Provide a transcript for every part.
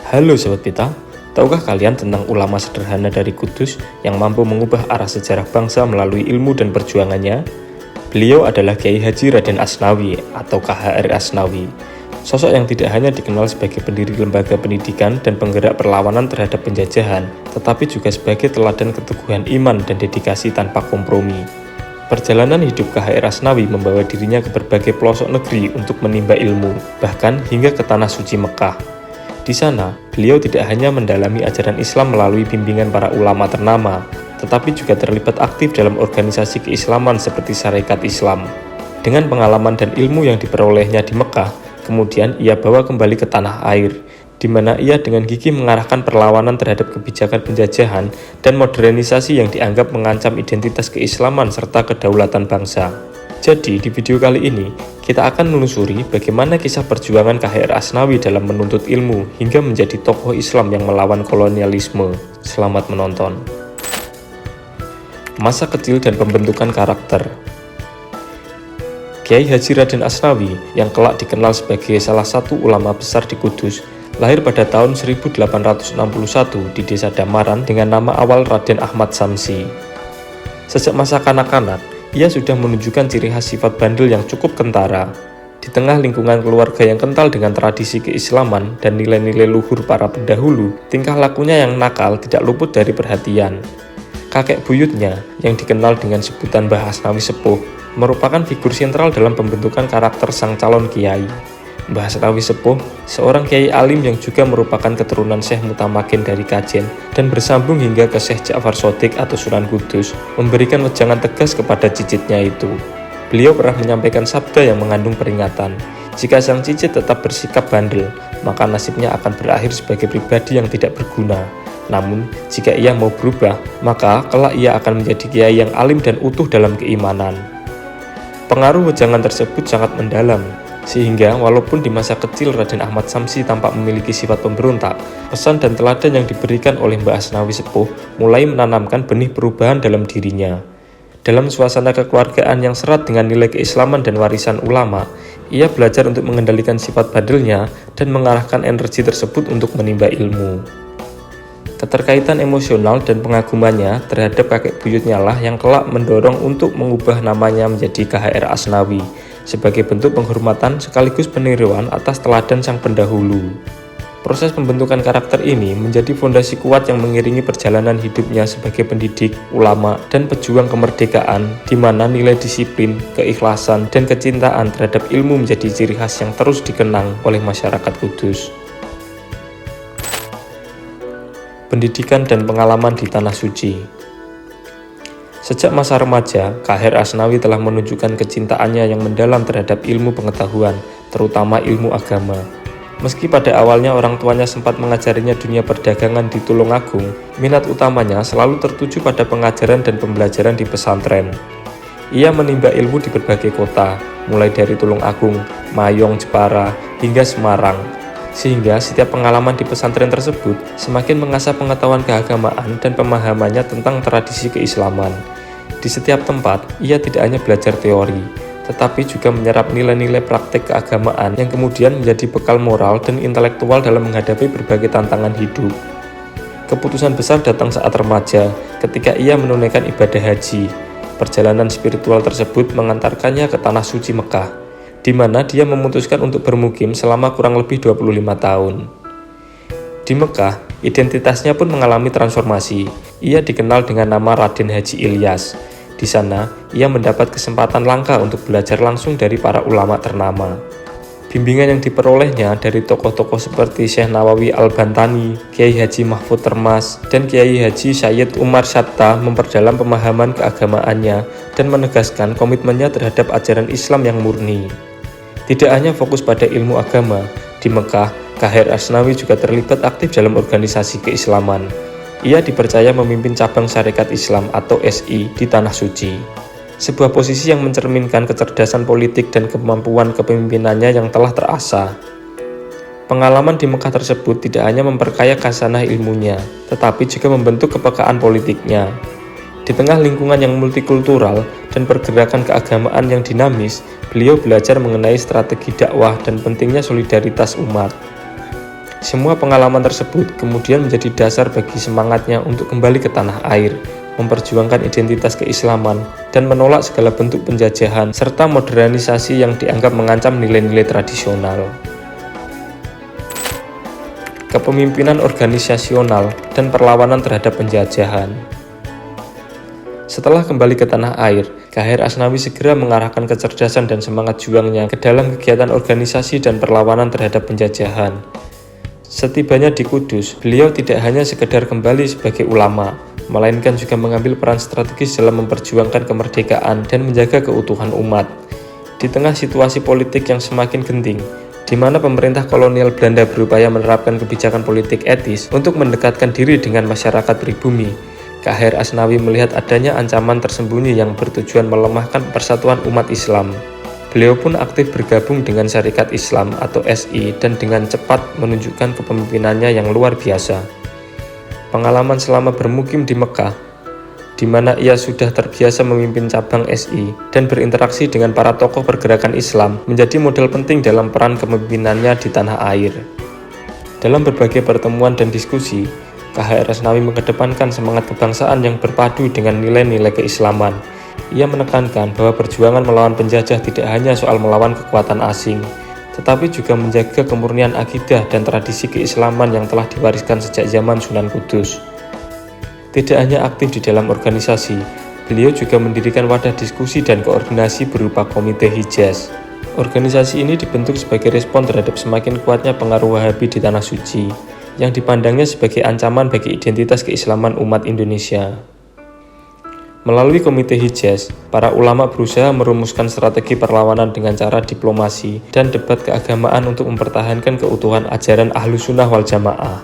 Halo Sobat Pita, tahukah kalian tentang ulama sederhana dari Kudus yang mampu mengubah arah sejarah bangsa melalui ilmu dan perjuangannya? Beliau adalah Kiai Haji Raden Asnawi atau KHR Asnawi, sosok yang tidak hanya dikenal sebagai pendiri lembaga pendidikan dan penggerak perlawanan terhadap penjajahan, tetapi juga sebagai teladan keteguhan iman dan dedikasi tanpa kompromi. Perjalanan hidup KHR Asnawi membawa dirinya ke berbagai pelosok negeri untuk menimba ilmu, bahkan hingga ke tanah suci Mekah. Di sana, beliau tidak hanya mendalami ajaran Islam melalui bimbingan para ulama ternama, tetapi juga terlibat aktif dalam organisasi keislaman seperti Sarekat Islam. Dengan pengalaman dan ilmu yang diperolehnya di Mekah, kemudian ia bawa kembali ke tanah air, di mana ia dengan gigih mengarahkan perlawanan terhadap kebijakan penjajahan dan modernisasi yang dianggap mengancam identitas keislaman serta kedaulatan bangsa. Jadi, di video kali ini, kita akan menelusuri bagaimana kisah perjuangan KHR Asnawi dalam menuntut ilmu hingga menjadi tokoh Islam yang melawan kolonialisme. Selamat menonton. Masa kecil dan pembentukan karakter. Kiai Haji Raden Asnawi, yang kelak dikenal sebagai salah satu ulama besar di Kudus, lahir pada tahun 1861 di Desa Damaran dengan nama awal Raden Ahmad Samsi. Sejak masa kanak-kanak, ia sudah menunjukkan ciri khas sifat bandel yang cukup kentara. Di tengah lingkungan keluarga yang kental dengan tradisi keislaman dan nilai-nilai luhur para pendahulu, tingkah lakunya yang nakal tidak luput dari perhatian. Kakek buyutnya, yang dikenal dengan sebutan Mbah Asnawi Sepuh, merupakan figur sentral dalam pembentukan karakter sang calon kiai. Mbah Asnawi Sepuh, seorang kiai alim yang juga merupakan keturunan Syekh Mutamakin dari Kajen dan bersambung hingga ke Syekh Ja'far Shodiq atau Sunan Kudus, memberikan wejangan tegas kepada cicitnya itu. Beliau pernah menyampaikan sabda yang mengandung peringatan, jika sang cicit tetap bersikap bandel, maka nasibnya akan berakhir sebagai pribadi yang tidak berguna. Namun, jika ia mau berubah, maka kelak ia akan menjadi kiai yang alim dan utuh dalam keimanan. Pengaruh wejangan tersebut sangat mendalam, sehingga walaupun di masa kecil Raden Ahmad Samsi tampak memiliki sifat pemberontak, pesan dan teladan yang diberikan oleh Mbah Asnawi Sepuh mulai menanamkan benih perubahan dalam dirinya. Dalam suasana kekeluargaan yang serat dengan nilai keislaman dan warisan ulama, ia belajar untuk mengendalikan sifat bandelnya dan mengarahkan energi tersebut untuk menimba ilmu. Keterkaitan emosional dan pengagumannya terhadap kakek buyutnya lah yang kelak mendorong untuk mengubah namanya menjadi KHR Asnawi, sebagai bentuk penghormatan sekaligus peniruan atas teladan sang pendahulu. Proses pembentukan karakter ini menjadi fondasi kuat yang mengiringi perjalanan hidupnya sebagai pendidik, ulama, dan pejuang kemerdekaan, di mana nilai disiplin, keikhlasan, dan kecintaan terhadap ilmu menjadi ciri khas yang terus dikenang oleh masyarakat Kudus. Pendidikan dan pengalaman di Tanah Suci. Sejak masa remaja, KHR Asnawi telah menunjukkan kecintaannya yang mendalam terhadap ilmu pengetahuan, terutama ilmu agama. Meski pada awalnya orang tuanya sempat mengajarinya dunia perdagangan di Tulungagung, minat utamanya selalu tertuju pada pengajaran dan pembelajaran di pesantren. Ia menimba ilmu di berbagai kota, mulai dari Tulungagung, Mayong, Jepara, hingga Semarang. Sehingga setiap pengalaman di pesantren tersebut semakin mengasah pengetahuan keagamaan dan pemahamannya tentang tradisi keislaman. Di setiap tempat, ia tidak hanya belajar teori, tetapi juga menyerap nilai-nilai praktek keagamaan yang kemudian menjadi bekal moral dan intelektual dalam menghadapi berbagai tantangan hidup. Keputusan besar datang saat remaja, ketika ia menunaikan ibadah haji. Perjalanan spiritual tersebut mengantarkannya ke Tanah Suci Mekah, di mana dia memutuskan untuk bermukim selama kurang lebih 25 tahun. Di Mekah, identitasnya pun mengalami transformasi. Ia dikenal dengan nama Raden Haji Ilyas. Di sana, ia mendapat kesempatan langka untuk belajar langsung dari para ulama ternama. Bimbingan yang diperolehnya dari tokoh-tokoh seperti Syekh Nawawi Al-Bantani, Kiai Haji Mahfud Termas, dan Kiai Haji Sayyid Umar Syatta memperdalam pemahaman keagamaannya dan menegaskan komitmennya terhadap ajaran Islam yang murni. Tidak hanya fokus pada ilmu agama, di Mekah, KHR Asnawi juga terlibat aktif dalam organisasi keislaman. Ia dipercaya memimpin cabang Sarekat Islam atau SI di Tanah Suci. Sebuah posisi yang mencerminkan kecerdasan politik dan kemampuan kepemimpinannya yang telah terasah. Pengalaman di Mekah tersebut tidak hanya memperkaya khasanah ilmunya, tetapi juga membentuk kepekaan politiknya. Di tengah lingkungan yang multikultural dan pergerakan keagamaan yang dinamis, beliau belajar mengenai strategi dakwah dan pentingnya solidaritas umat. Semua pengalaman tersebut kemudian menjadi dasar bagi semangatnya untuk kembali ke tanah air, memperjuangkan identitas keislaman, dan menolak segala bentuk penjajahan serta modernisasi yang dianggap mengancam nilai-nilai tradisional. Kepemimpinan organisasional dan perlawanan terhadap penjajahan. Setelah kembali ke tanah air, K.H.R. Asnawi segera mengarahkan kecerdasan dan semangat juangnya ke dalam kegiatan organisasi dan perlawanan terhadap penjajahan. Setibanya di Kudus, beliau tidak hanya sekedar kembali sebagai ulama, melainkan juga mengambil peran strategis dalam memperjuangkan kemerdekaan dan menjaga keutuhan umat. Di tengah situasi politik yang semakin genting, di mana pemerintah kolonial Belanda berupaya menerapkan kebijakan politik etis untuk mendekatkan diri dengan masyarakat pribumi, K.H.R. Asnawi melihat adanya ancaman tersembunyi yang bertujuan melemahkan persatuan umat Islam. Beliau pun aktif bergabung dengan Syarikat Islam atau SI dan dengan cepat menunjukkan kepemimpinannya yang luar biasa. Pengalaman selama bermukim di Mekah, di mana ia sudah terbiasa memimpin cabang SI dan berinteraksi dengan para tokoh pergerakan Islam, menjadi modal penting dalam peran kepemimpinannya di tanah air. Dalam berbagai pertemuan dan diskusi, K.H.R. Asnawi mengedepankan semangat kebangsaan yang berpadu dengan nilai-nilai keislaman. Ia menekankan bahwa perjuangan melawan penjajah tidak hanya soal melawan kekuatan asing, tetapi juga menjaga kemurnian akidah dan tradisi keislaman yang telah diwariskan sejak zaman Sunan Kudus. Tidak hanya aktif di dalam organisasi, beliau juga mendirikan wadah diskusi dan koordinasi berupa Komite Hijaz. Organisasi ini dibentuk sebagai respon terhadap semakin kuatnya pengaruh Wahabi di Tanah Suci, yang dipandangnya sebagai ancaman bagi identitas keislaman umat Indonesia. Melalui Komite Hijaz, para ulama berusaha merumuskan strategi perlawanan dengan cara diplomasi dan debat keagamaan untuk mempertahankan keutuhan ajaran Ahlus Sunnah wal Jamaah.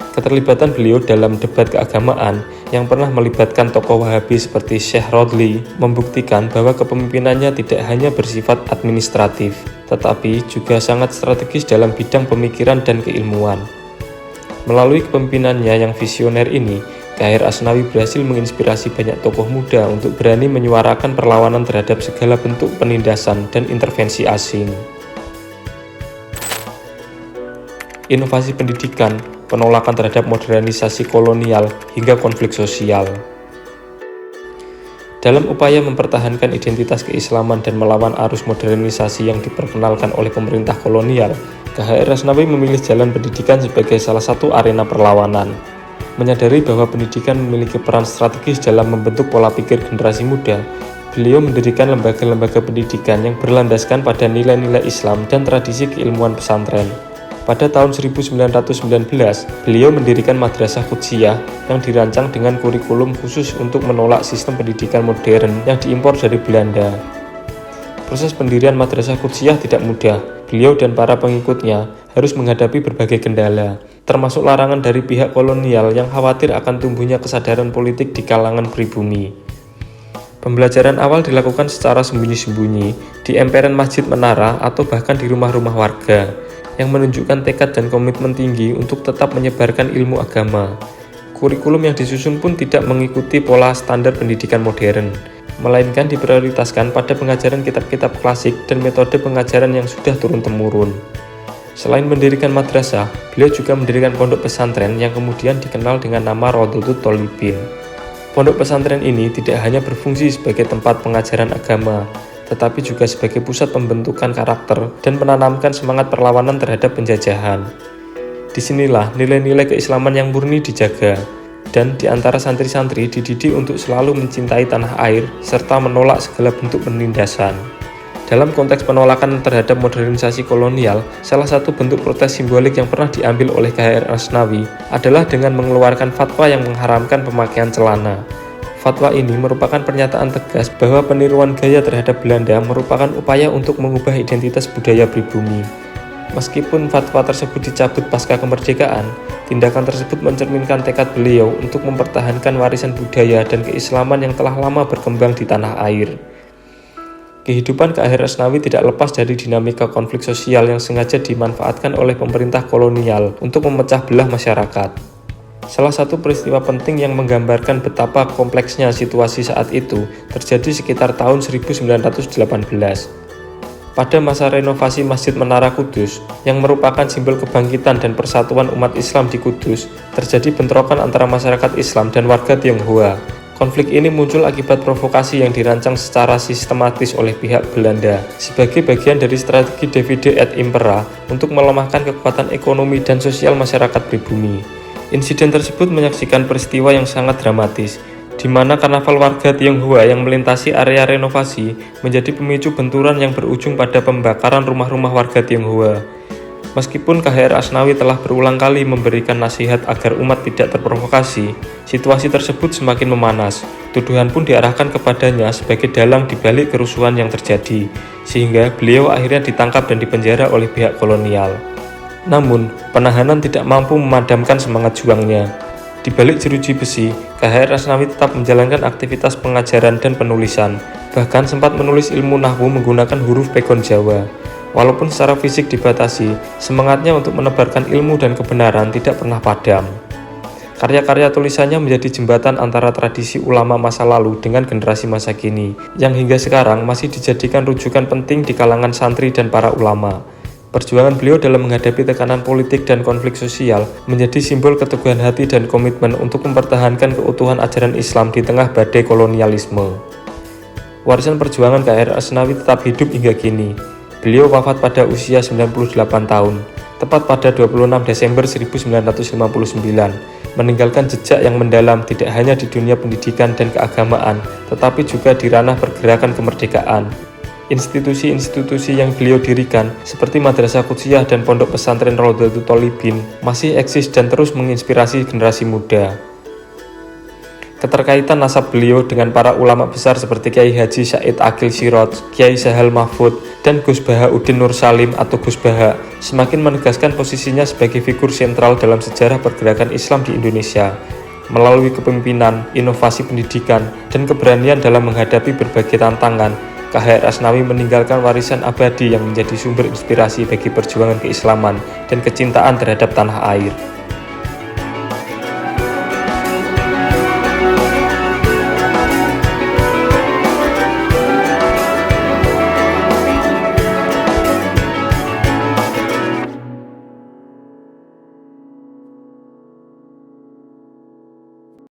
Keterlibatan beliau dalam debat keagamaan yang pernah melibatkan tokoh Wahabi seperti Syekh Rodli membuktikan bahwa kepemimpinannya tidak hanya bersifat administratif, tetapi juga sangat strategis dalam bidang pemikiran dan keilmuan. Melalui kepemimpinannya yang visioner ini, K.H.R. Asnawi berhasil menginspirasi banyak tokoh muda untuk berani menyuarakan perlawanan terhadap segala bentuk penindasan dan intervensi asing. Inovasi pendidikan, penolakan terhadap modernisasi kolonial, hingga konflik sosial. Dalam upaya mempertahankan identitas keislaman dan melawan arus modernisasi yang diperkenalkan oleh pemerintah kolonial, K.H.R. Asnawi memilih jalan pendidikan sebagai salah satu arena perlawanan. Menyadari bahwa pendidikan memiliki peran strategis dalam membentuk pola pikir generasi muda, beliau mendirikan lembaga-lembaga pendidikan yang berlandaskan pada nilai-nilai Islam dan tradisi keilmuan pesantren. Pada tahun 1919, beliau mendirikan Madrasah Qudsiyah yang dirancang dengan kurikulum khusus untuk menolak sistem pendidikan modern yang diimpor dari Belanda. Proses pendirian Madrasah Qudsiyah tidak mudah. Beliau dan para pengikutnya harus menghadapi berbagai kendala, termasuk larangan dari pihak kolonial yang khawatir akan tumbuhnya kesadaran politik di kalangan pribumi. Pembelajaran awal dilakukan secara sembunyi-sembunyi di emperan Masjid Menara atau bahkan di rumah-rumah warga, yang menunjukkan tekad dan komitmen tinggi untuk tetap menyebarkan ilmu agama. Kurikulum yang disusun pun tidak mengikuti pola standar pendidikan modern, melainkan diprioritaskan pada pengajaran kitab-kitab klasik dan metode pengajaran yang sudah turun-temurun. Selain mendirikan madrasah, beliau juga mendirikan pondok pesantren yang kemudian dikenal dengan nama Raudhatut Thalibin. Pondok pesantren ini tidak hanya berfungsi sebagai tempat pengajaran agama, tetapi juga sebagai pusat pembentukan karakter dan menanamkan semangat perlawanan terhadap penjajahan. Disinilah nilai-nilai keislaman yang murni dijaga, dan di antara santri-santri dididik untuk selalu mencintai tanah air serta menolak segala bentuk penindasan. Dalam konteks penolakan terhadap modernisasi kolonial, salah satu bentuk protes simbolik yang pernah diambil oleh K.H.R. Asnawi adalah dengan mengeluarkan fatwa yang mengharamkan pemakaian celana. Fatwa ini merupakan pernyataan tegas bahwa peniruan gaya terhadap Belanda merupakan upaya untuk mengubah identitas budaya pribumi. Meskipun fatwa tersebut dicabut pasca kemerdekaan, tindakan tersebut mencerminkan tekad beliau untuk mempertahankan warisan budaya dan keislaman yang telah lama berkembang di tanah air. Kehidupan K.H.R. Asnawi tidak lepas dari dinamika konflik sosial yang sengaja dimanfaatkan oleh pemerintah kolonial untuk memecah belah masyarakat. Salah satu peristiwa penting yang menggambarkan betapa kompleksnya situasi saat itu terjadi sekitar tahun 1918. Pada masa renovasi Masjid Menara Kudus, yang merupakan simbol kebangkitan dan persatuan umat Islam di Kudus, terjadi bentrokan antara masyarakat Islam dan warga Tionghoa. Konflik ini muncul akibat provokasi yang dirancang secara sistematis oleh pihak Belanda sebagai bagian dari strategi Divide et Impera untuk melemahkan kekuatan ekonomi dan sosial masyarakat pribumi. Insiden tersebut menyaksikan peristiwa yang sangat dramatis, di mana karnaval warga Tionghoa yang melintasi area renovasi menjadi pemicu benturan yang berujung pada pembakaran rumah-rumah warga Tionghoa. Meskipun KHR Asnawi telah berulang kali memberikan nasihat agar umat tidak terprovokasi, situasi tersebut semakin memanas. Tuduhan pun diarahkan kepadanya sebagai dalang di balik kerusuhan yang terjadi, sehingga beliau akhirnya ditangkap dan dipenjara oleh pihak kolonial. Namun, penahanan tidak mampu memadamkan semangat juangnya. Di balik jeruji besi, KHR Asnawi tetap menjalankan aktivitas pengajaran dan penulisan, bahkan sempat menulis ilmu nahwu menggunakan huruf pegon Jawa. Walaupun secara fisik dibatasi, semangatnya untuk menebarkan ilmu dan kebenaran tidak pernah padam. Karya-karya tulisannya menjadi jembatan antara tradisi ulama masa lalu dengan generasi masa kini, yang hingga sekarang masih dijadikan rujukan penting di kalangan santri dan para ulama. Perjuangan beliau dalam menghadapi tekanan politik dan konflik sosial menjadi simbol keteguhan hati dan komitmen untuk mempertahankan keutuhan ajaran Islam di tengah badai kolonialisme. Warisan perjuangan KHR Asnawi tetap hidup hingga kini. Beliau wafat pada usia 98 tahun, tepat pada 26 Desember 1959, meninggalkan jejak yang mendalam tidak hanya di dunia pendidikan dan keagamaan, tetapi juga di ranah pergerakan kemerdekaan. Institusi-institusi yang beliau dirikan, seperti Madrasah Qudsiyah dan Pondok Pesantren Raudhatul Thalibin, masih eksis dan terus menginspirasi generasi muda. Keterkaitan nasab beliau dengan para ulama besar seperti Kiai Haji Said Aqil Siraj, Kiai Sahal Mahfud, dan Gus Bahauddin Nur Salim atau Gus Baha semakin menegaskan posisinya sebagai figur sentral dalam sejarah pergerakan Islam di Indonesia. Melalui kepemimpinan, inovasi pendidikan, dan keberanian dalam menghadapi berbagai tantangan, KHR Asnawi meninggalkan warisan abadi yang menjadi sumber inspirasi bagi perjuangan keislaman dan kecintaan terhadap tanah air.